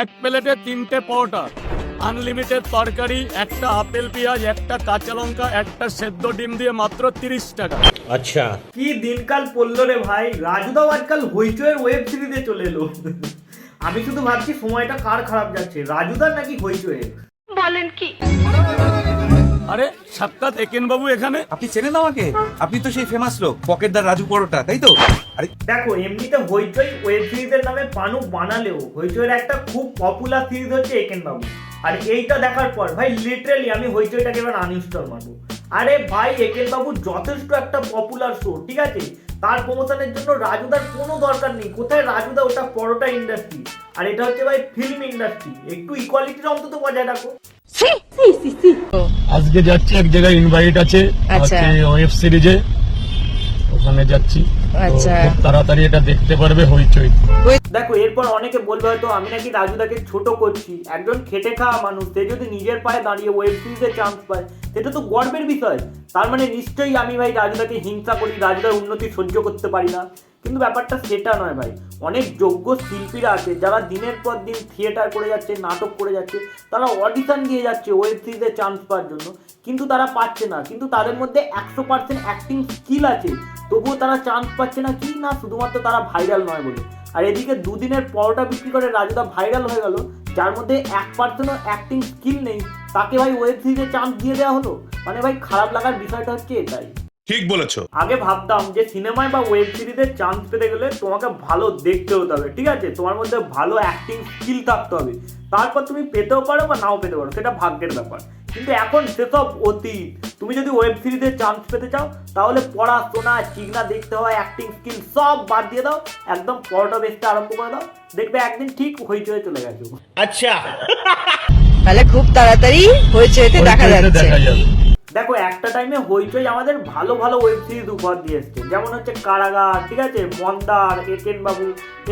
এক প্লেটে 3টে পরোটা, আনলিমিটেড তরকারি, একটা আপেল পেঁয়াজ, একটা কাঁচা লঙ্কা, একটা সেদ্ধ ডিম দিয়ে মাত্র 30 টাকা। আচ্ছা, কি দিনকাল পড়লো রে ভাই। রাজুদাও আজকাল হইচয়ের ওয়েব সিরিজে চলে এলো। আমি শুধু ভাবছি সময়টা কার খারাপ যাচ্ছে, রাজুদার নাকি হইচয়ের। বলেন কি? আরে সাক্ষাৎ একেন বাবু এখানে। আপনি চেনেন আমাকে? আপনি তো সেই ফেমাস লোক পকেটদার রাজু পরোটা, তাই তো? আরে দেখো, এমনিতে হইচই ওয়েব সিরিজের নামে পানু বানালেও হইচইয়ের একটা খুব পপুলার সিরিজ হচ্ছে একেন বাবু। আর এইটা দেখার পর ভাই লিটারালি আমি হইচইটাকে এবার আনইনস্টল মারবো। আরে ভাই, একেন বাবু যথেষ্ট একটা পপুলার শো, ঠিক আছে? তার প্রমোশনের জন্য রাজুদার কোনো দরকার নেই। কোথায় রাজুদা? ওটা পরোটা ইন্ডাস্ট্রি, আর এটা হচ্ছে ভাই ফিল্ম ইন্ডাস্ট্রি। একটু ইকুয়ালিটির অন্তত বজায় রাখো। আজকে যাচ্ছি এক জায়গায়, ইনভাইট আছে ওয়েব সিরিজে, ওখানে যাচ্ছি। খুব তাড়াতাড়ি এটা দেখতে পারবে হইচই। দেখো, এরপর অনেকে বলবে হয়তো আমি নাকি রাজুদাকে ছোট করছি। একজন খেটে খাওয়া মানুষ, সে যদি নিজের পায়ে দাঁড়িয়ে ওয়েব সিরিজে চান্স পায়, সেটা তো গর্বের বিষয়। তার মানে নিশ্চয়ই আমি ভাই রাজুদাকে হিংসা করি, রাজুদার উন্নতি সহ্য করতে পারি না। কিন্তু ব্যাপারটা সেটা নয় ভাই। অনেক যোগ্য শিল্পীরা আছে যারা দিনের পর দিন থিয়েটার করে যাচ্ছে, নাটক করে যাচ্ছে, তারা অডিশন দিয়ে যাচ্ছে ওয়েব সিরিজে চান্স পাওয়ার জন্য, কিন্তু তারা পাচ্ছে না। কিন্তু তাদের মধ্যে 100% অ্যাক্টিং স্কিল আছে, তবুও তারা চান্স পাচ্ছে না। কি না, শুধুমাত্র তারা ভাইরাল নয় বলে। আর এদিকে দুদিনের পরোটা বিক্রি করে রাজুদা ভাইরাল হয়ে গেল, যার মধ্যে 1%ও অ্যাক্টিং স্কিল নেই, তাকে ভাই ওয়েব সিরিজে চান্স দিয়ে দেওয়া হলো। মানে ভাই খারাপ লাগার বিষয়টা হচ্ছে এটাই। ঠিক বলেছো। আগে ভাবতাম যে সিনেমায় বা ওয়েব সিরিজে চান্স পেতে গেলে তোমাকে ভালো দেখতে হতে হবে, ঠিক আছে? তোমার মধ্যে ভালো অ্যাক্টিং স্কিল থাকতে হবে, তারপর তুমি পেতেও পারো বা নাও পেতে পারো, সেটা ভাগ্যের ব্যাপার। কিন্তু এখন সেসব অতীত। তুমি যদি ওয়েব সিরিজে চান্স পেতে চাও, তাহলে পড়াশোনা, চিগনা দেখতে হয়, অ্যাক্টিং স্কিল সব বাদ দিয়ে দাও, একদম পরোটা বেচতে আরম্ভ করে দাও, দেখবে একদিন ঠিক হইচই চলে গেছে। আচ্ছা, তাহলে খুব তাড়াতাড়ি হইচইতে দেখা যাচ্ছে। দেখো, একটা টাইমে হইচই আমাদের ভালো ভালো ওয়েব সিরিজ উপহার দিয়ে এসছে, যেমন হচ্ছে কারাগার, ঠিক আছে, মন্দার, একেন বাবু।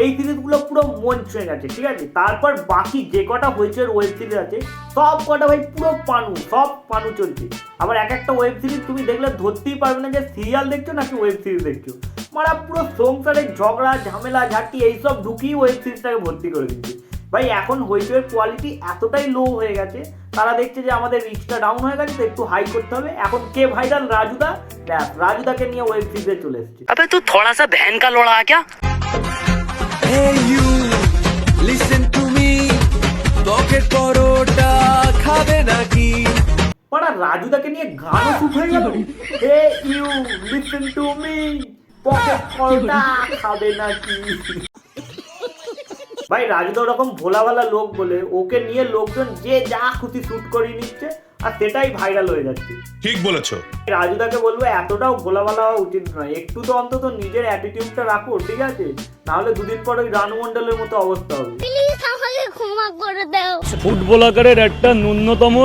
এই সিরিজগুলো পুরো মন ছুঁয়ে গেছে, ঠিক আছে? তারপর বাকি যে কটা হইচইয়ের ওয়েব সিরিজ আছে, সব কটা ভাই পুরো পানু, সব পানু চলছে। আবার এক একটা ওয়েব সিরিজ তুমি দেখলে ধরতেই পারবে না যে সিরিয়াল দেখছো নাকি ওয়েব সিরিজ দেখছো। মানে পুরো সংসারের ঝগড়া, ঝামেলা, ঝাঁটি এইসব ঢুকিয়ে ওয়েব সিরিজটাকে ভর্তি করে দিচ্ছে। ভাই এখন হইচইয়ের কোয়ালিটি এতটাই লো হয়ে গেছে, তারা দেখছে যে আমাদের রিচটা ডাউন হয়ে গেছে, তো একটু হাই করতে হবে। এখন কে ভাইরাল? রাজুদা। রাজুদাকে নিয়ে ওয়েব সিরিজে চলে এসছে। अबे तू थोड़ा सा बहन का लोड़ा है क्या? Hey you, listen to me. Pocket paratha খাবে নাকি? পাড়া রাজুদাকে নিয়ে গানও শুট হয়ে গেল। Hey you, listen to me, pocket paratha খাবে নাকি? ভাই রাজুদা ওরকম ভোলা ভালা লোক বলে ওকে নিয়ে লোকজন যে যা খুশি শুট করিয়ে নিচ্ছে, আর সেটাই ভাইরাল হয়ে যাচ্ছে। ঠিক বলেছো। রাজুদাকে বলবো এতটাও ভোলা ভালা হওয়া উচিত নয়, একটু তো অন্তত নিজের অ্যাটিটিউডটা রাখো, ঠিক আছে? নাহলে দুদিন পর ওই রানু মন্ডলের মতো অবস্থা হবে। ফুটবলারের একটা ন্যূনতম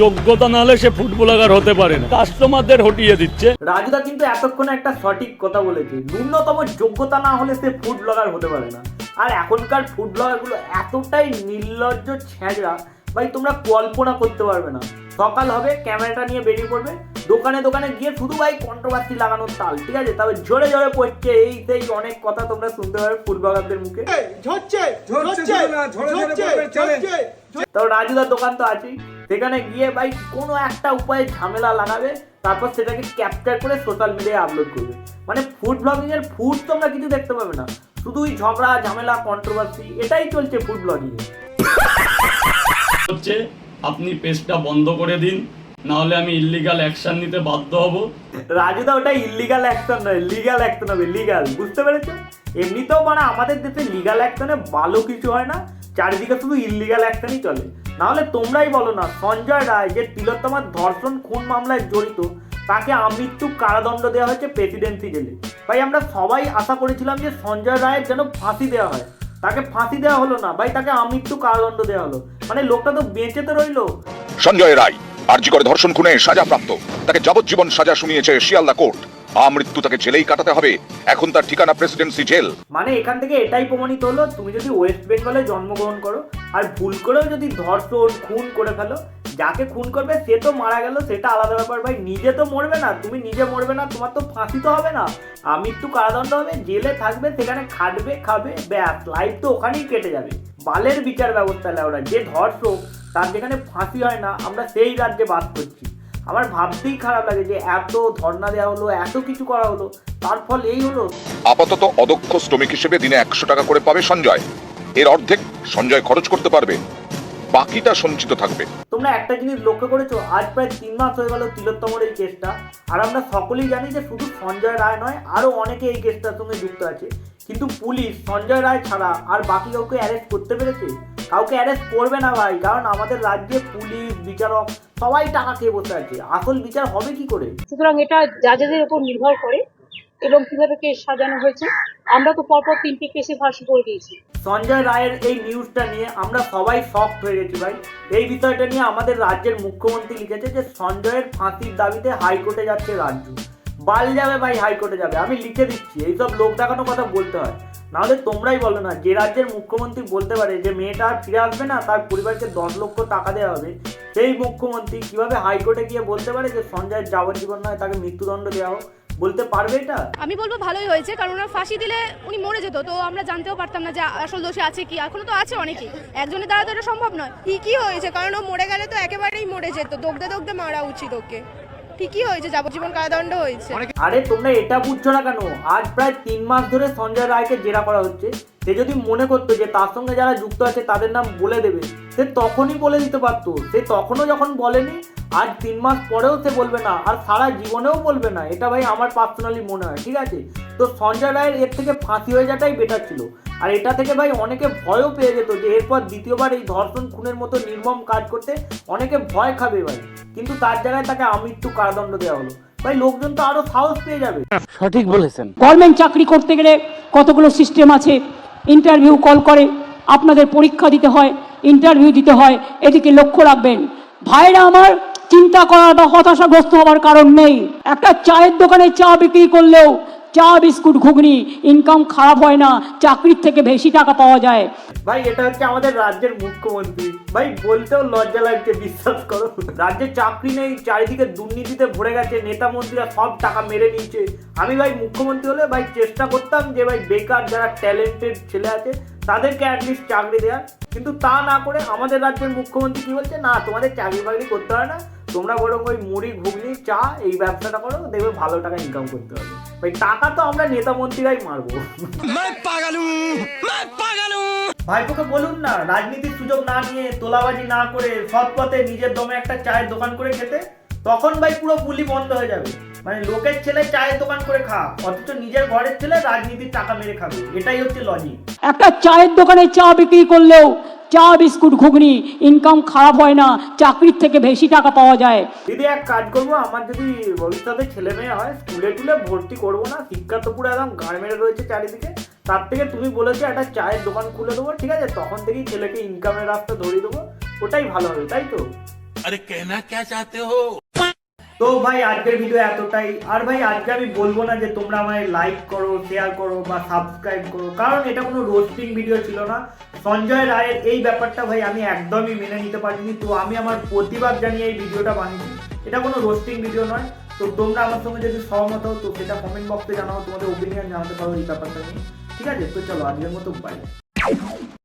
যোগ্যতা না হলে সে ফুটবলার হতে পারে না, কাস্টমারদের হটিয়ে দিচ্ছে। রাজুদা কিন্তু এতক্ষণে একটা সঠিক কথা বলেছে, ন্যূনতম যোগ্যতা না হলে সে ফুড ব্লগার হতে পারে না। আর এখনকার ফুড ব্লগারগুলো এতটাই নির্লজ্জ ছ্যাঁচড়া, ভাই তোমরা কল্পনা করতে পারবে না। সকাল হবে, ক্যামেরাটা নিয়ে বেরিয়ে পড়বে, দোকানে দোকানে গিয়ে শুধু ভাই কন্ট্রোভার্সি লাগানোর তাল, ঠিক আছে? তবে জোরে জোরে পড়ছে এই সেই অনেক কথা তোমরা শুনতে পাবে ফুড ব্লগারদের মুখে। তবে রাজুদার দোকান তো আছেই, সেখানে গিয়ে ভাই কোনো একটা উপায়ে ঝামেলা লাগাবে, তারপর সেটাকে ক্যাপচার করে সোশ্যাল মিডিয়ায় আপলোড করবে। মানে ফুড ব্লগিং এর ফুড তোমরা কিছু দেখতে পাবে না, শুধুই ঝগড়া, ঝামেলা, কন্ট্রোভার্সি, এটাই চলছে ফুড ব্লগিং এ। হচ্ছে আপনি পেজটা বন্ধ করে দিন, না হলে আমি ইল্লিগাল অ্যাকশন নিতে বাধ্য হব। রাজুদা ওটা ইল্লিগাল অ্যাকশন নয়, লিগাল অ্যাকশন হবে, লিগাল, বুঝতে পেরেছো? এমনিতেও মানে আমাদের দেশে লিগাল অ্যাকশনে ভালো কিছু হয় না, চারিদিকে শুধু ইল্লিগাল অ্যাকশনই চলে। নাহলে তোমরাই বলো না, সঞ্জয় রায় যে তিলোত্তমার ধর্ষণ খুন মামলায় জড়িত, তাকে আমৃত্যু কারাদণ্ড দেওয়া হয়েছে প্রেসিডেন্সি জেলে। ভাই আমরা সবাই আশা করেছিলাম যে সঞ্জয় রায়ের যেন ফাঁসি দেওয়া হয়, তাকে ফাঁসি দেওয়া হলো না ভাই, তাকে আমৃত্যু কারাদণ্ড দেওয়া হলো। মানে লোকটা তো বেঁচে তো রইলো। সঞ্জয় রায় আরজি করে ধর্ষণ খুনে সাজাপ্রাপ্ত, তাকে যাবজ্জীবন সাজা শুনিয়েছে শিয়ালদা কোর্ট। আমৃত্যু তাকে জেলেই কাটাতে হবে, এখন তার ঠিকানা প্রেসিডেন্সি জেল। মানে এখান থেকে এটাই প্রমাণিত হলো, তুমি যদি ওয়েস্ট বেঙ্গলে জন্মগ্রহণ করো আর ভুল করেও যদি ধর্ষণ খুন করে ফেলো, যাকে খুন করবে সে তো মারা গেল, সেটা আলাদা ব্যাপার ভাই। নিজে তো মরবে না, তুমি নিজে মরবে না, তোমার তো ফাঁসি তো হবে না, আমৃত্যু কারাদণ্ড হবে, জেলে থাকবে, সেখানে খাটবে, খাবে, ব্যাস, লাইফ তো ওখানেই কেটে যাবে। বালের বিচার ব্যবস্থা লেওরা, যে ধর্ষক তার যেখানে ফাঁসি হয় না আমরা সেই রাজ্যে বাস করছি। আমার ভাবতেই খারাপ লাগে যে এত ধর্ণা দেওয়া হলো, এত কিছু করা হলো, তার ফল এই হলো। আপাতত অদক্ষ শ্রমিক হিসেবে দিনে 100 টাকা করে পাবে সঞ্জয়। এর অর্ধেক সঞ্জয় খরচ করতে পারবে, বাকিটা সঞ্চিত থাকবে। তোমরা একটা জিনিস লক্ষ্য করেছো, আজ প্রায় 3 মাস হয়ে গেল তিলোত্তমর এই কেসটা, আর আমরা সকলেই জানি যে শুধু সঞ্জয় রায় নয়, আরো অনেকে এই কেসটার সঙ্গে যুক্ত আছে, কিন্তু পুলিশ সঞ্জয় রায় ছাড়া আর বাকি কাউকে অ্যারেস্ট করতে পেরেছে? কাউকে অ্যারেস্ট করবে না ভাই, কারণ আমাদের রাজ্যে পুলিশ, বিচারক সবাই টাকা খেয়ে বসে আছে। আসল বিচার হবে কি করে? সুতরাং এটা জাজেদের উপর নির্ভর করে এবং কিভাবে কেস সাজানো হয়েছে। আমরা তো পরপর 3টে কেসে ফাঁসি করে দিয়েছি। সঞ্জয় রায়ের এই নিউজটা নিয়ে আমরা সবাই শকড হয়ে গেছি ভাই। এই বিষয়টা নিয়ে আমাদের রাজ্যের মুখ্যমন্ত্রী লিখেছে যে সঞ্জয়ের ফাঁসির দাবিতে হাইকোর্টে যাচ্ছে রাজ্য। বাল যাবে ভাই, হাইকোর্টে যাবে, আমি লিখে দিচ্ছি। এইসব লোক দেখানো কথা বলতে হয়, নাহলে তোমরাই বলো না। যে রাজ্যের মুখ্যমন্ত্রী বলতে পারে যে মেয়েটা আর ফিরে আসবে না, তার পরিবারকে 10 লক্ষ টাকা দেওয়া হবে, সেই মুখ্যমন্ত্রী কিভাবে হাইকোর্টে গিয়ে বলতে পারে যে সঞ্জয়ের যাবজ্জীবন নয়, তাকে মৃত্যুদণ্ড দেওয়া হোক? বলতে পারবে এটা? আমি বলবো ভালোই হয়েছে, কারণ ওনার ফাঁসি দিলে উনি মরে যেত, তো আমরা জানতেও পারতাম না যে আসল দোষী আছে কি। এখনো তো আছে অনেকেই, একজনের দ্বারা তো এটা সম্ভব নয়। ঠিকই হয়েছে, কারণ ও মরে গেলে তো একেবারেই মরে যেত, দগদে দগদে মারা উচিত ওকে। ঠিকই হয়েছে, যাবজ্জীবন কারাদণ্ড হয়েছে। আরে তোমরা এটা বুঝছো না কেন? আজ প্রায় 3 মাস ধরে সঞ্জয় রায়কে জেরা করা হচ্ছে। সে যদি মনে করতো যে তার সঙ্গে যারা যুক্ত আছে তাদের নাম বলে দেবে, সে তখনই বলে দিতে পারতো। সে তখনও যখন বলেনি, আজ 3 মাস পরেও সে বলবে না, আর সারা জীবনেও বলবে না। এটা ভাই আমার পার্সোনালি মনে হয়, ঠিক আছে? তো সঞ্জয় রায়ের এর থেকে ফাঁসি হয়ে যাওয়াটাই বেটার ছিল। আর এটা থেকে ভাই অনেকে ভয়ও পেয়ে যেত যে এরপর দ্বিতীয়বার এই ধর্ষণ খুনের মতো নির্মম কাজ করতে অনেকে ভয় খাবে ভাই। কিন্তু তার জায়গায় তাকে আমৃত্যু কারাদণ্ড দেওয়া হলো। ভাই লোকজন তো আরো সাহস পেয়ে যাবে। সঠিক বলেছেন। গভর্নমেন্ট চাকরি করতে গেলে কতগুলো সিস্টেম আছে। ইন্টারভিউ কল করে, আপনাদের পরীক্ষা দিতে হয়, ইন্টারভিউ দিতে হয়। এদিকে লক্ষ্য রাখবেন ভাইরা আমার, চিন্তা করার বা হতাশাগ্রস্ত হওয়ার কারণ নেই। একটা চায়ের দোকানে চা বিক্রি করলেও চা বিস্কুট ঘুগনি ইনকাম খারাপ হয় না, চাকরির থেকে বেশি টাকা পাওয়া যায়। ভাই এটা হচ্ছে আমাদের রাজ্যের মুখ্যমন্ত্রী। ভাই বলতেও লজ্জা লাগছে, বিশ্বাস করো। রাজ্যে চাকরি নেই, চারিদিকে দুর্নীতিতে ভরে গেছে, নেতা মন্ত্রীরা সব টাকা মেরে নিচ্ছে। আমি ভাই মুখ্যমন্ত্রী হলে ভাই চেষ্টা করতাম যে ভাই বেকার যারা ট্যালেন্টেড ছেলে আছে তাদেরকে অ্যাটলিস্ট চাকরি দেওয়ার। কিন্তু তা না করে আমাদের রাজ্যের মুখ্যমন্ত্রী কি বলছে, না তোমাদের চাকরি বাকরি করতে হয় না, তোমরা বরং ওই মুড়ি ঘুগনি চা এই ব্যবসাটা করো, দেখবে ভালো টাকা ইনকাম করতে হবে। ভাই টাকা তো আমরা নেতা মন্ত্রীরাই মারবো। ভাইপোকে বলুন না, রাজনীতির সুযোগ না নিয়ে, তোলাবাজি না করে, সৎ পথে নিজের দমে একটা চায়ের দোকান করে খেতে, তখন ভাই পুরো বুলি বন্ধ হয়ে যাবে। মানে লোকের ছেলে চায়ের দোকান করে খা, অথচ নিজের ঘরের ছেলে রাজনীতির টাকা মেরে খাবে, এটাই হচ্ছে লজিক। একটা চায়ের দোকানে চা বিক্রি করলেও চা বিস্কুট ঘুগনি ইনকাম খারাপ হয় না, চাকরির থেকে বেশি টাকা পাওয়া যায়। দিদি এক কাজ করবো, আমার যদি ভবিষ্যতে ছেলে মেয়ে হয় স্কুলে টুলে ভর্তি করবো না, শিক্ষা তো পুরো একদম গাড় মেরে রয়েছে চারিদিকে। তার থেকে তুমি বলেছো একটা চায়ের দোকান খুলে দেবো, ঠিক আছে? তখন থেকেই ছেলেকে ইনকামের রাস্তা ধরিয়ে দেবো, ওটাই ভালো হবে, তাই তো? আরে কেনা কে চাতে হো? তো ভাই আজকের ভিডিও এতটাই। আর ভাই আজকে আমি বলবো না যে তোমরা আমায় লাইক করো, শেয়ার করো বা সাবস্ক্রাইব করো, কারণ এটা কোনো রোস্টিং ভিডিও ছিল না। সঞ্জয় রায়ের এই ব্যাপারটা ভাই আমি একদমই মেনে নিতে পারিনি, তো আমি আমার প্রতিবাদ জানিয়ে এই ভিডিওটা বানিয়েছি। এটা কোনো রোস্টিং ভিডিও নয়। তো তোমরা আমার সঙ্গে যদি সহমত হও তো সেটা কমেন্ট বক্সে জানাও, তোমাদের ওপিনিয়ন জানাতে পারো এই ব্যাপারটা নিয়ে, ঠিক আছে? তো চলো আজকের মতো বাই।